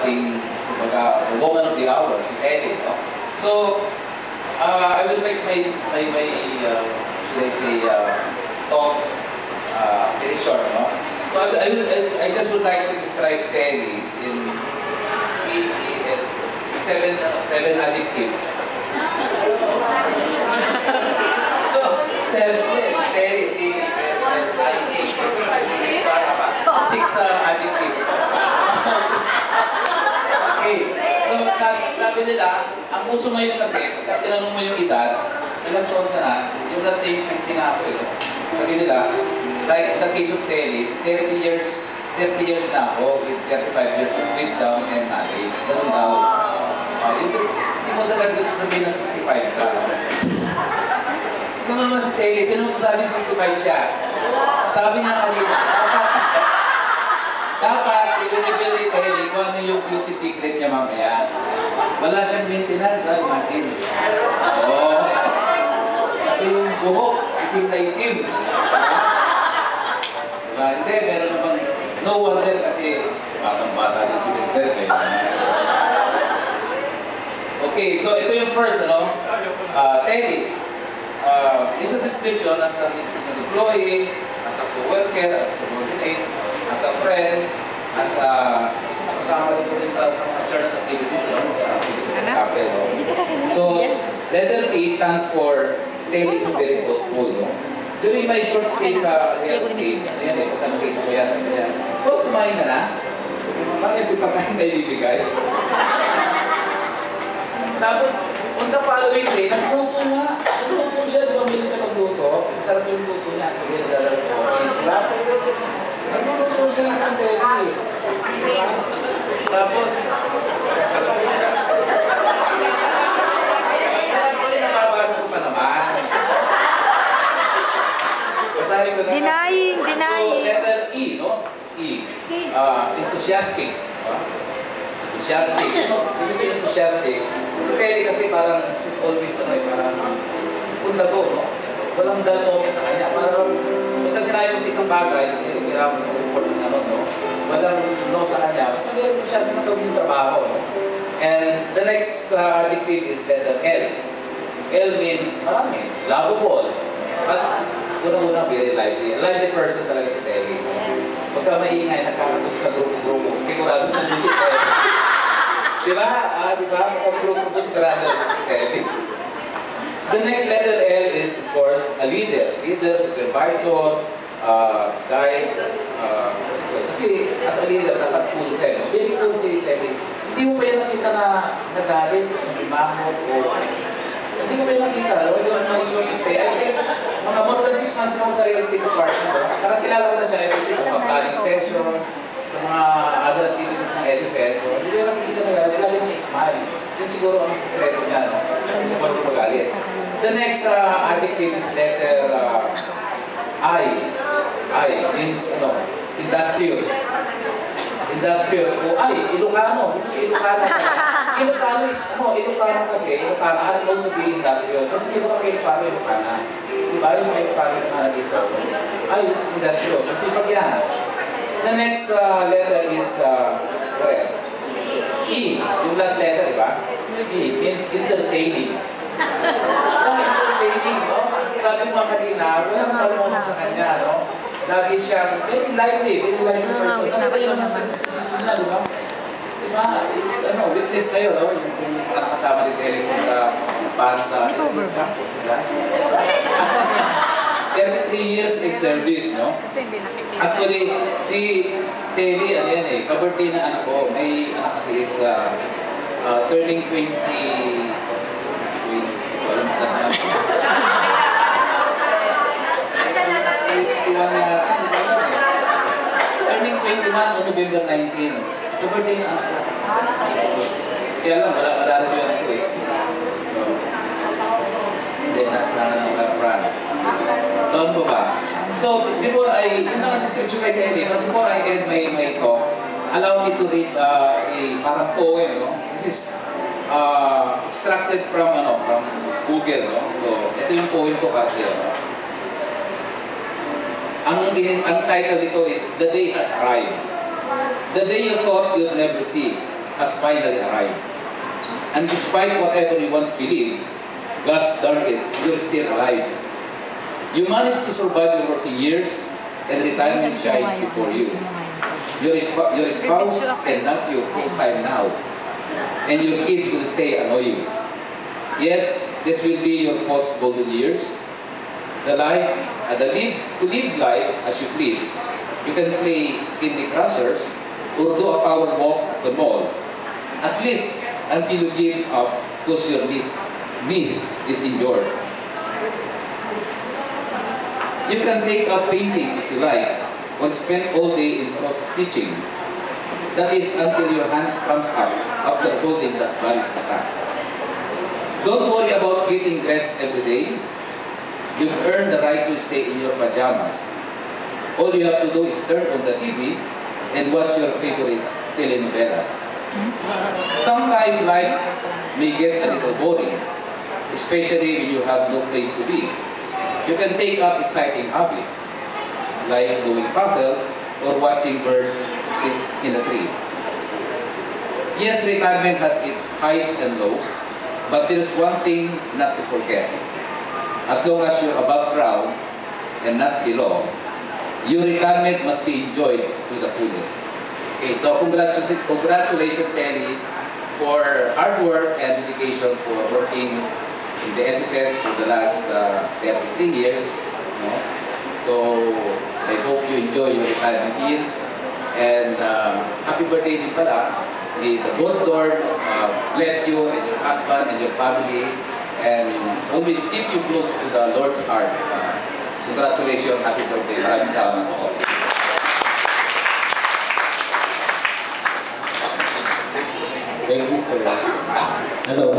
ating woman of the hour, si Teddy, no? So, I will make my should I say, talk very short, no? So, I just would like to describe Teddy in seven adjectives. So, Teddy, six adjectives. Okay. So, sabi nila, ang puso ngayon kasi, pag tinanong mo yung edad, ilang taon ka na, yung let's say 50 na ako eh. Sabi nila, like in the case of Teddy, 30 years na ako with 35 years of wisdom and knowledge. Ganun daw. Hindi mo talaga sabihin na 65 ka. Kung naman si Teddy, sino mo sabi 65 siya? Sabi niya kanina, dapat i-reveal ni Teddy kung ano yung beauty secret niya mamaya. Wala siyang maintenance, ha? Imagine. Oo. Pati yung buhok, itim na itim. Diba? Hindi, meron namang no wonder kasi batang-bata din si Mr. Okay, so ito yung first, ano? Teddy. Is a description as an employee, as a co-worker, as a subordinate, as a friend, as a kasama rin po rin sa mga church activities, no? Sa cafe, no? So, letter T stands for Teddy is very thoughtful, no? During my short stay sa real estate, ayan eh, pagka-nakita ko yan, ayan. Tapos kumain ka na? Bakit di pa kain na ibibigay? Tapos, on the following day, nagluto na. Nagluto siya, di ba mili siya magluto? Masarap yung luto niya. Kaya nagdala sa office, di ba? Nagluto siya ng Teddy. Tapos, masarap yun. Kaya po yung nababasa ko pa naman. Basahin ko naman. Denying. So, letter E, no? E. Enthusiastic. Enthusiastic. Hindi siya enthusiastic. Si Teddy kasi parang, she's always parang pundago, no? Walang dull moment sa kanya. Parang, pagka sinabi mo sa isang bagay, hindi kailangan mo report ng ano, no? Walang no sa kanya. Basta very enthusiastic na gawin yung trabaho, no? And the next adjective is letter L. L means marami, lovable. At unang-unang very lively. A lively person talaga si Teddy. Pagka maingay, nagkakaroon sa grupo-grupo, sigurado na si Teddy. Diba? Diba? Pagka-grupo sigurado na si Teddy. The next letter L is, of course, a leader. Leader, supervisor, guide. Kasi as a leader, dapat cool ka. No? Very cool si Teddy. Hindi mo pa yan nakita na nagalit, sumimangot, o hindi ko pa yan nakita. When you're on my short stay, I think mga more than 6 months na ako sa real estate department. No? At saka kilala ko na siya every day sa mga planning session, sa mga other activities ng SSS. So, hindi ko yan nakikita na nagalit. Lagi nang smile. Yun siguro ang sekreto niya. No? Hindi siya marunong magalit. The next adjective is letter I. I means, industrious. Industrious. O ay, Ilocano. Dito si Ilocano. Ilocano is, Ilocano kasi, Ilocano, are known to be industrious. Kasi siguro kang Ilocano. Diba yung mga Ilocano na dito? Ay, is industrious. Kasi pag yan. The next letter is, what else? E. Yung last letter, diba? E means entertaining. Entertaining, no? Sabi mo kanina, walang marunong sa kanya, no? Lagi siyang very lively person. Nakita yun naman sa disposition niya, di ba? Di ba? It's, witness kayo, no? Yung nakasama ni Teddy kung past, 33 years in service, no? Actually, si Teddy, ayan eh, ka-birthday ng anak ko, may anak kasi is turning 20, walang tanda. Turning 21 on November 19. Ito birthday nga ako. Kaya lang, marami yung anak ko eh. Hindi, nasa front. So, ano ba? So, before yun ang description kay Teddy, but before I end my talk, allow me to read a parang poem, no? This is extracted from Google, no? So, ito yung poem ko kasi, Ang title nito is The Day Has Arrived. The day you thought you'd never see. has finally arrived. And despite whatever you once believed, gosh darn it, you're still alive. You managed to survive your working years, and retirement shines before you. Your spouse cannot you full-time now, and your kids will stay annoying. Yes, this will be your post-golden years. To live life as you please. You can play Candy Crushers or do a power walk at the mall. At least until you give up because your niece is injured. You can take up painting if you like, or spend all day in process teaching. That is until your hands cramps up after holding that balance stack. Don't worry about getting dressed every day. You've earned the right to stay in your pajamas. All you have to do is turn on the TV and watch your favorite telenovelas. Sometimes life may get a little boring, especially when you have no place to be. You can take up exciting hobbies, like doing puzzles or watching birds sit in a tree. Yes, retirement has its highs and lows, but there's one thing not to forget. As long as you're above ground and not below, your retirement must be enjoyed to the fullest. Okay, so congratulations, Telly, for hard work and dedication for working in the SSS for the last 33 years. You know? So I hope you enjoy your retirement years. And happy birthday din pala. May the good Lord bless you and your husband and your family, and always keep you close to the Lord's heart. Congratulations, happy birthday. Maraming salamat po. Thank you, sir. Hello.